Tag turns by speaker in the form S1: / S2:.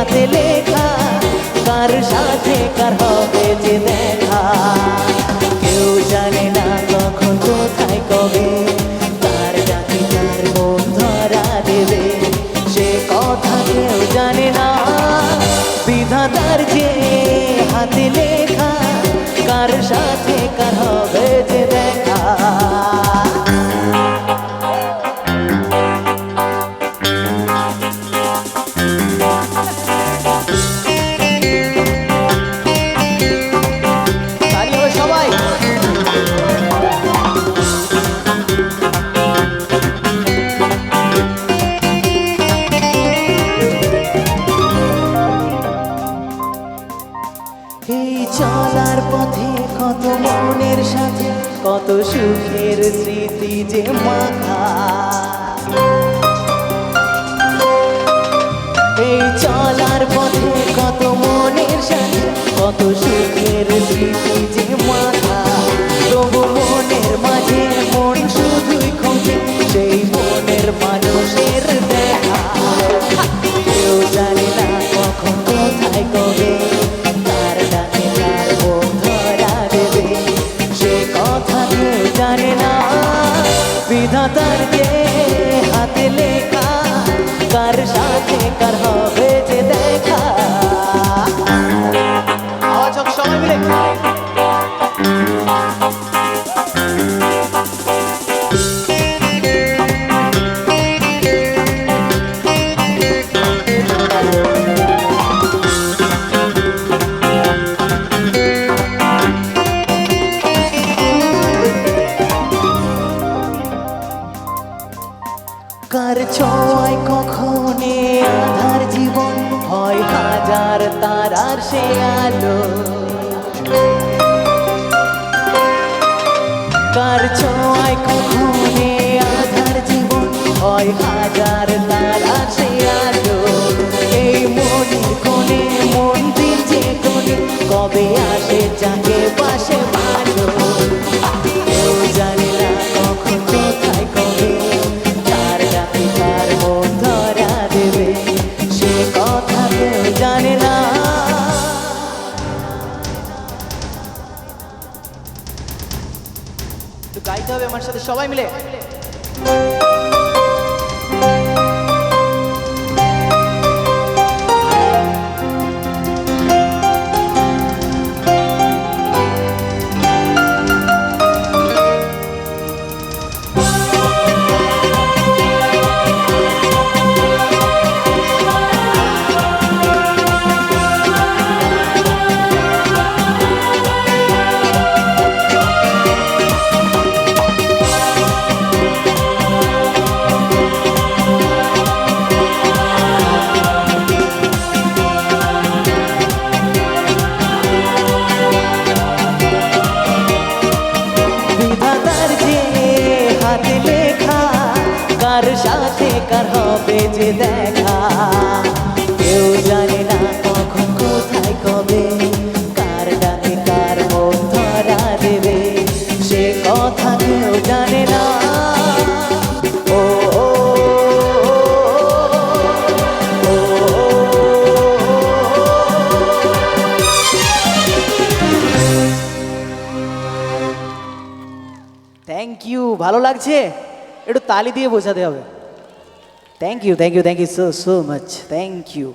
S1: হাতে লেখা, কার সাথে কার হবে যে দেখা। কেউ জানে না কখন কোথায় কবে কার ডাকে কার মন ধরা দেবে, সে কথা কেউ জানে না। বিধাতার যে হাতে লেখা, কার সাথে কার হবে যে দেখা। এই চলার পথে কত মনের সাথে কত সুখের স্মৃতি যে মাখা। এই চলার পথে কত মনের সাথে কত সুখের স্মৃতি যে মাখা। তবু মনের মাঝে মন শুধুই খোঁজে সেই মনের মানুষের দেখা। কেউ জানে না কখন কোথায় কবে কার ডাকে কার মন ধরা দেবে, সে কথা কেউ জানে না। বিধাতার যে হাতে লেখা, কার সাথে কার হবে যে দেখা। আওয়াজ হোক সবাই মিলে। কার ছোঁয়ায় কখনে আধার জীবন হয় হাজার তারার সে আলো। কার ছোঁয়ায় কখনে আধার জীবন হয় হাজার তারার সে আলো। এই মনের কোণে মন্দির যে কোণে কবে আসে যাকে পাশে ভালো। কেউ জানে না কখন কোথায় কবে কার ডাকে কার মন ধরা দেবে, সে কথা কেউ জানে না। একটু গাইতে হবে আমার সাথে সবাই মিলে। কার সাথে কার হবে যে দেখা। কেউ জানে না কখন কোথায় কবে কার ডাকে কার মন ধরা দেবে, সে কথা কেউ জানে না। ও থ্যাংক ইউ। ভালো লাগছে? একটু তালি দিয়ে বোঝাতে হবে। Thank you, thank you, thank you so much, thank you.